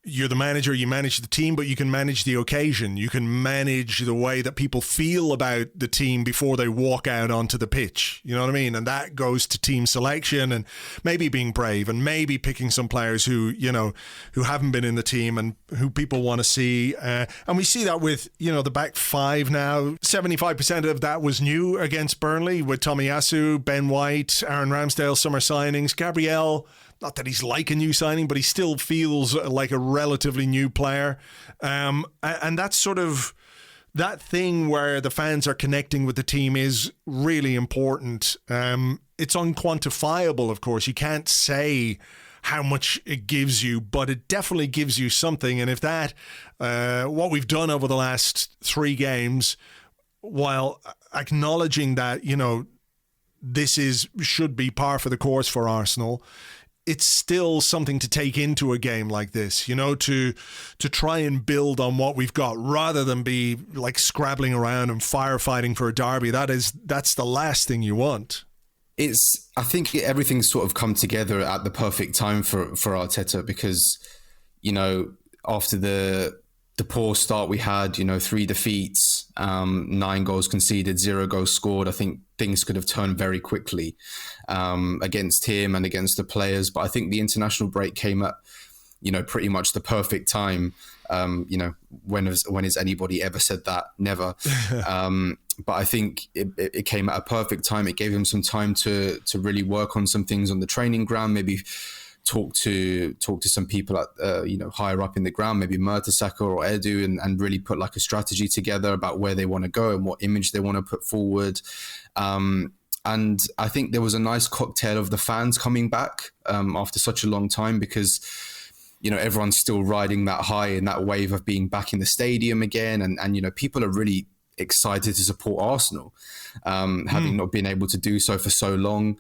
you're the manager, you manage the team, but you can manage the occasion. You can manage the way that people feel about the team before they walk out onto the pitch. You know what I mean? And that goes to team selection and maybe being brave and maybe picking some players who, you know, who haven't been in the team and who people want to see. And we see that with, you know, the back 5 now. 75% of that was new against Burnley with Tomiyasu, Ben White, Aaron Ramsdale, summer signings. Gabriel, not that he's like a new signing, but he still feels like a relatively new player. And that's sort of that thing where the fans are connecting with the team is really important. It's unquantifiable, of course. You can't say how much it gives you, but it definitely gives you something. And if that, what we've done over the last 3 games, while acknowledging that, you know, this should be par for the course for Arsenal, it's still something to take into a game like this, you know, to try and build on what we've got rather than be like scrabbling around and firefighting for a derby. That's the last thing you want. I think everything's sort of come together at the perfect time for Arteta, because, you know, after the poor start we had, you know, 3 defeats, 9 goals conceded, 0 goals scored. I think things could have turned very quickly against him and against the players. But I think the international break came at, you know, pretty much the perfect time. You know, when has anybody ever said that? Never. But I think it came at a perfect time. It gave him some time to really work on some things on the training ground, maybe talk to some people at you know, higher up in the ground, maybe Mertesacker or Edu, and really put like a strategy together about where they want to go and what image they want to put forward. And I think there was a nice cocktail of the fans coming back after such a long time, because everyone's still riding that high and that wave of being back in the stadium again. And people are really excited to support Arsenal, having not been able to do so for so long.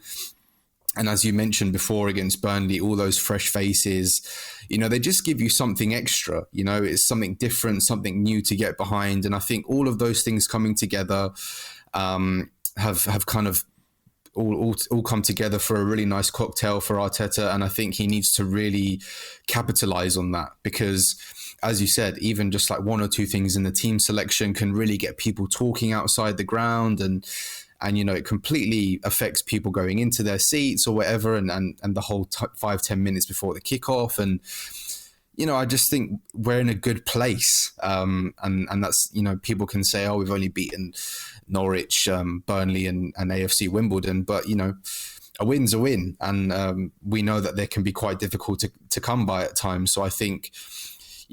And as you mentioned before, against Burnley, all those fresh faces, they just give you something extra. It's something different, something new to get behind. And I think all of those things coming together have kind of all come together for a really nice cocktail for Arteta. And I think he needs to really capitalize on that, because as you said, even just like one or two things in the team selection can really get people talking outside the ground, and it completely affects people going into their seats or whatever, and the whole 5-10 minutes before the kickoff. And I just think we're in a good place, and that's, people can say, oh, we've only beaten Norwich, Burnley and AFC Wimbledon, but a win's a win, and we know that they can be quite difficult to come by at times. So I think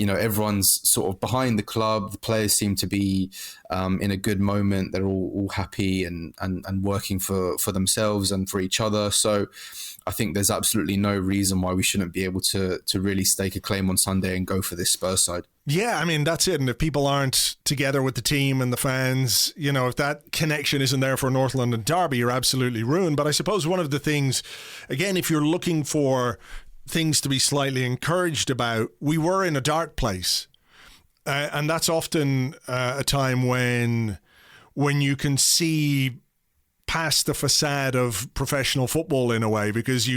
everyone's sort of behind the club. The players seem to be in a good moment. They're all happy and working for themselves and for each other. So I think there's absolutely no reason why we shouldn't be able to really stake a claim on Sunday and go for this Spurs side. Yeah, I mean, that's it. And if people aren't together with the team and the fans, if that connection isn't there for North London Derby, you're absolutely ruined. But I suppose one of the things, again, if you're looking for things to be slightly encouraged about, we were in a dark place. And that's often a time when you can see past the facade of professional football in a way, because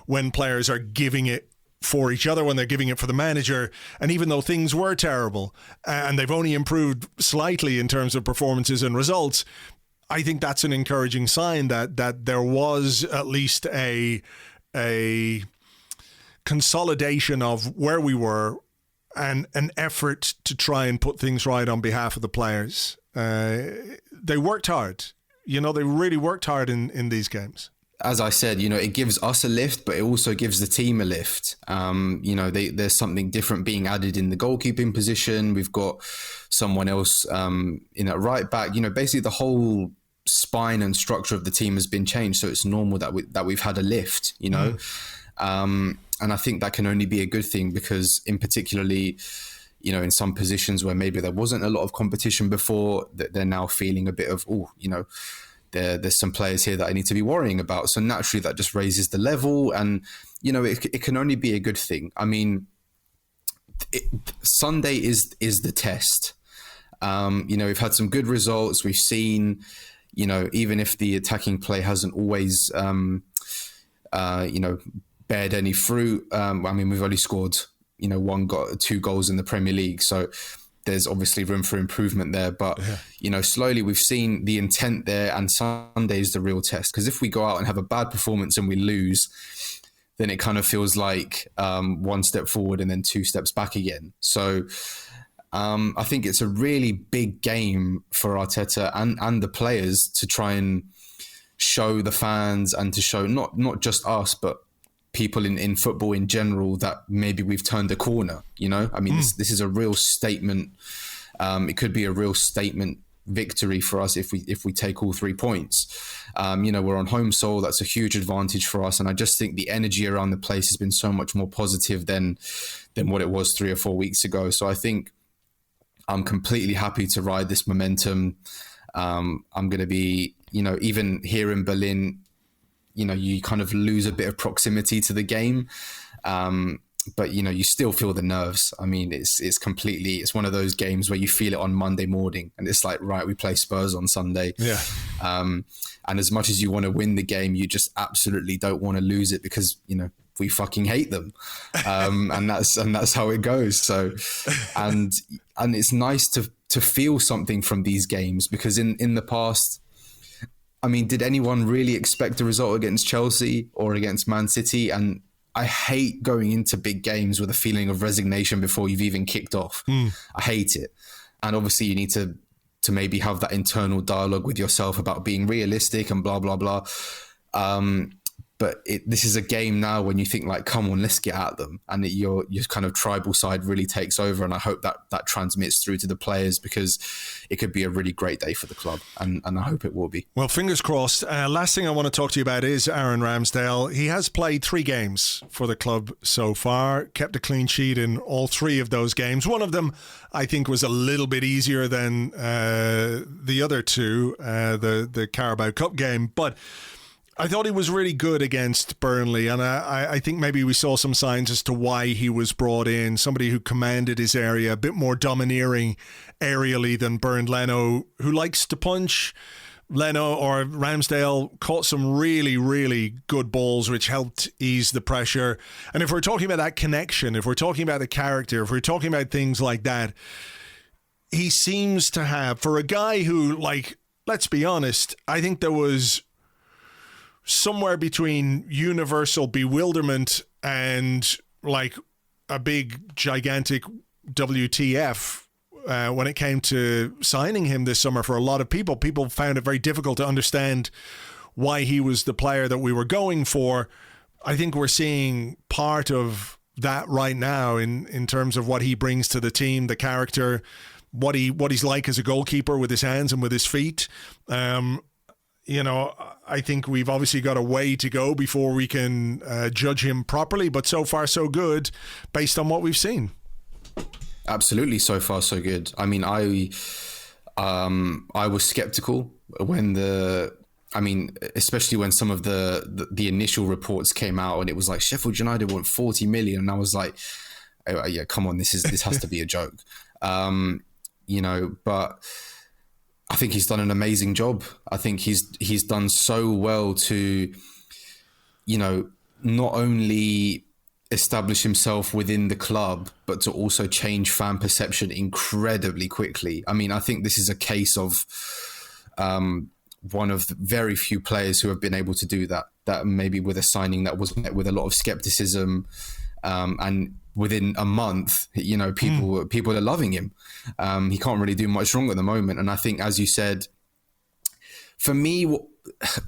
when players are giving it for each other, when they're giving it for the manager. And even though things were terrible and they've only improved slightly in terms of performances and results, I think that's an encouraging sign that there was at least a consolidation of where we were and an effort to try and put things right on behalf of the players. They worked hard. They really worked hard in these games. As I said, it gives us a lift, but it also gives the team a lift. There's something different being added in the goalkeeping position. We've got someone else in at right back. Basically the whole spine and structure of the team has been changed. So it's normal that we've had a lift, and I think that can only be a good thing, because in particularly, in some positions where maybe there wasn't a lot of competition before, that they're now feeling a bit of, there's some players here that I need to be worrying about. So naturally that just raises the level, and, it can only be a good thing. I mean, Sunday is the test. We've had some good results. We've seen, even if the attacking play hasn't always, bared any fruit. We've only scored, 2 goals in the Premier League. So there's obviously room for improvement there. But, slowly we've seen the intent there, and Sunday is the real test. Because if we go out and have a bad performance and we lose, then it kind of feels like 1 step forward and then 2 steps back again. So I think it's a really big game for Arteta and the players to try and show the fans, and to show not just us, but people in football in general, that maybe we've turned a corner. This is a real statement. It could be a real statement victory for us if we take all 3 points. We're on home soil. That's a huge advantage for us. And I just think the energy around the place has been so much more positive than what it was 3 or 4 weeks ago. So I think I'm completely happy to ride this momentum. I'm going to be, even here in Berlin, you kind of lose a bit of proximity to the game. But, you still feel the nerves. I mean, it's one of those games where you feel it on Monday morning, and it's like, right, we play Spurs on Sunday. Yeah. And as much as you want to win the game, you just absolutely don't want to lose it, because, we fucking hate them. And that's how it goes. So, and it's nice to feel something from these games, because in the past, did anyone really expect a result against Chelsea or against Man City? And I hate going into big games with a feeling of resignation before you've even kicked off. I hate it. And obviously you need to maybe have that internal dialogue with yourself about being realistic and blah, blah, blah. But this is a game now when you think like, come on, let's get at them. And your kind of tribal side really takes over. And I hope that transmits through to the players, because it could be a really great day for the club. And I hope it will be. Well, fingers crossed. Last thing I want to talk to you about is Aaron Ramsdale. He has played 3 games for the club so far, kept a clean sheet in all 3 of those games. One of them, I think, was a little bit easier than the other 2, the Carabao Cup game. But I thought he was really good against Burnley, and I think maybe we saw some signs as to why he was brought in. Somebody who commanded his area, a bit more domineering aerially than Bernd Leno, who likes to punch. Leno or Ramsdale caught some really, really good balls, which helped ease the pressure. And if we're talking about that connection, if we're talking about the character, if we're talking about things like that, he seems to have, for a guy who, like, let's be honest, I think there was somewhere between universal bewilderment and like a big gigantic WTF when it came to signing him this summer. For a lot of people found it very difficult to understand why he was the player that we were going for. I think we're seeing part of that right now in terms of what he brings to the team, the character, what he's like as a goalkeeper with his hands and with his feet. I think we've obviously got a way to go before we can judge him properly, but so far so good based on what we've seen. Absolutely, so far so good. I mean, I was skeptical when especially when some of the initial reports came out and it was like Sheffield United want 40 million, and I was like, oh, yeah, come on, this has to be a joke. But I think he's done an amazing job. I think he's done so well to, not only establish himself within the club, but to also change fan perception incredibly quickly. I mean, I think this is a case of one of the very few players who have been able to do that maybe with a signing that was met with a lot of skepticism, and within a month, people are loving him. He can't really do much wrong at the moment. And I think, as you said, for me,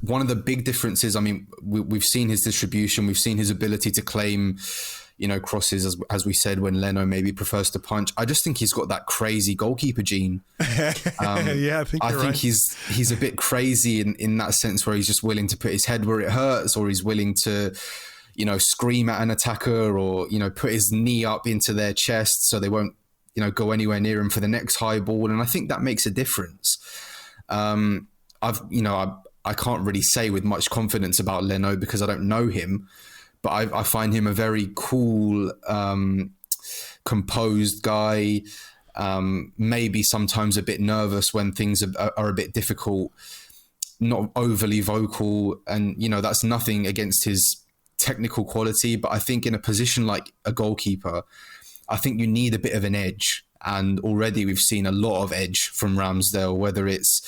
one of the big differences, I mean, we've seen his distribution, we've seen his ability to claim, crosses, as we said, when Leno maybe prefers to punch. I just think he's got that crazy goalkeeper gene. Yeah, I think he's a bit crazy in that sense, where he's just willing to put his head where it hurts, or he's willing to, scream at an attacker, or, put his knee up into their chest so they won't, go anywhere near him for the next high ball. And I think that makes a difference. I can't really say with much confidence about Leno because I don't know him, but I find him a very cool, composed guy. Maybe sometimes a bit nervous when things are a bit difficult, not overly vocal. And, that's nothing against his technical quality, but I think in a position like a goalkeeper, I think you need a bit of an edge. And already we've seen a lot of edge from Ramsdale, whether it's,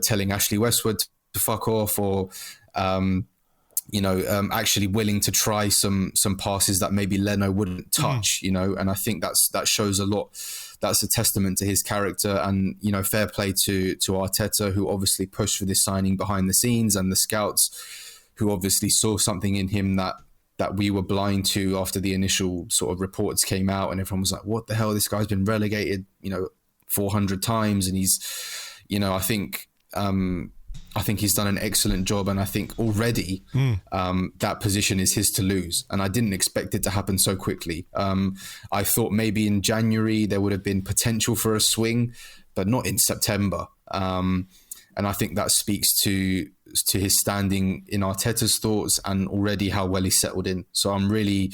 telling Ashley Westwood to fuck off, or, actually willing to try some passes that maybe Leno wouldn't touch, and I think that shows a lot. That's a testament to his character, and, fair play to Arteta, who obviously pushed for this signing behind the scenes, and the scouts who obviously saw something in him that we were blind to after the initial sort of reports came out, and everyone was like, what the hell, this guy's been relegated, 400 times. And he's, I think he's done an excellent job, and I think already that position is his to lose. And I didn't expect it to happen so quickly. I thought maybe in January there would have been potential for a swing, but not in September. And I think that speaks to his standing in Arteta's thoughts, and already how well he's settled in. So I'm really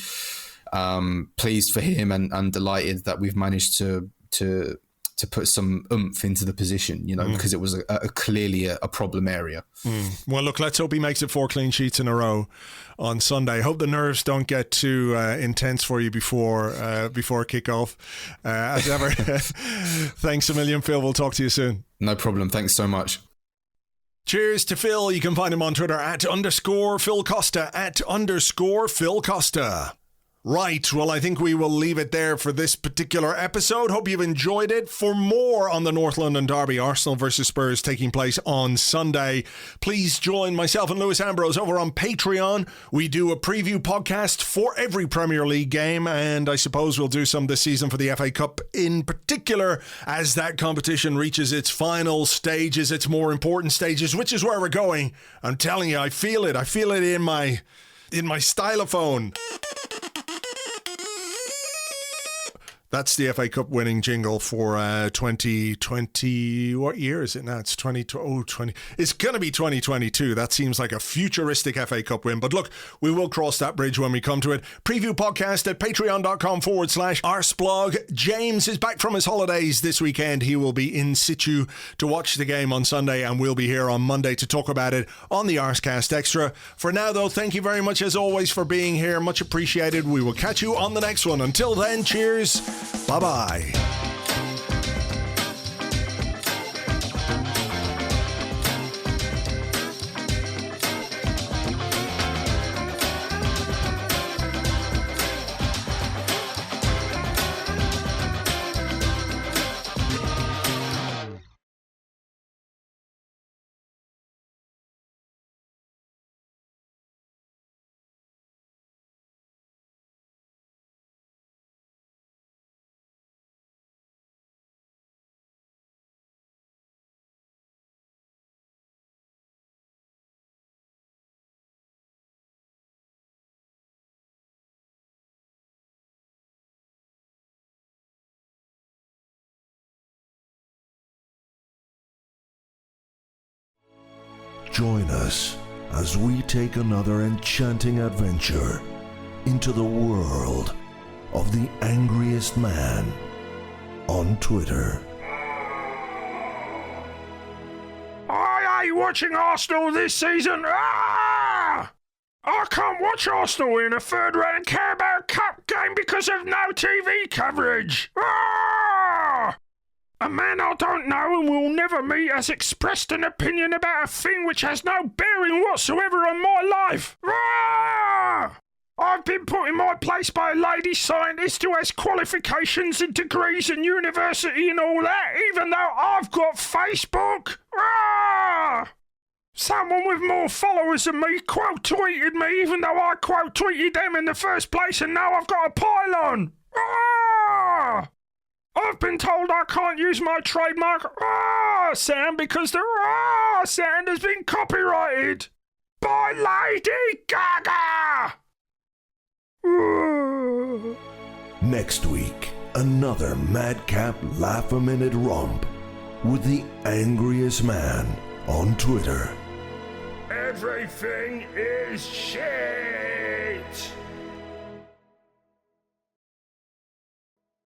pleased for him, and delighted that we've managed to put some oomph into the position, because it was clearly a problem area. Well, look, let's hope he makes it 4 clean sheets in a row on Sunday. Hope the nerves don't get too intense for you before kickoff. As ever, thanks a million, Phil. We'll talk to you soon. No problem. Thanks so much. Cheers to Phil. You can find him on Twitter @_Phil Costa, @_Phil Costa. Right, well, I think we will leave it there for this particular episode. Hope you've enjoyed it. For more on the North London derby, Arsenal versus Spurs, taking place on Sunday, please join myself and Lewis Ambrose over on Patreon. We do a preview podcast for every Premier League game, and I suppose we'll do some this season for the FA Cup in particular, as that competition reaches its final stages, its more important stages, which is where we're going. I'm telling you, I feel it. I feel it in my stylophone. That's the FA Cup winning jingle for 2020. What year is it now? It's 2020. It's going to be 2022. That seems like a futuristic FA Cup win. But look, we will cross that bridge when we come to it. Preview podcast at patreon.com/Arsblog. James is back from his holidays this weekend. He will be in situ to watch the game on Sunday, and we'll be here on Monday to talk about it on the Arsecast Extra. For now, though, thank you very much as always for being here. Much appreciated. We will catch you on the next one. Until then, cheers. Bye-bye. Join us as we take another enchanting adventure into the world of the angriest man on Twitter. I hate watching Arsenal this season. Ah! I can't watch Arsenal in a third-round Carabao Cup game because of no TV coverage. Ah! A man I don't know and will never meet has expressed an opinion about a thing which has no bearing whatsoever on my life. Ah! I've been put in my place by a lady scientist who has qualifications and degrees and university and all that, even though I've got Facebook. Ah! Someone with more followers than me quote-tweeted me, even though I quote-tweeted them in the first place, and now I've got a pylon. Ah! I've been told I can't use my trademark sound because the sound has been copyrighted by Lady Gaga. Next week, another madcap laugh-a-minute romp with the angriest man on Twitter. Everything is shit.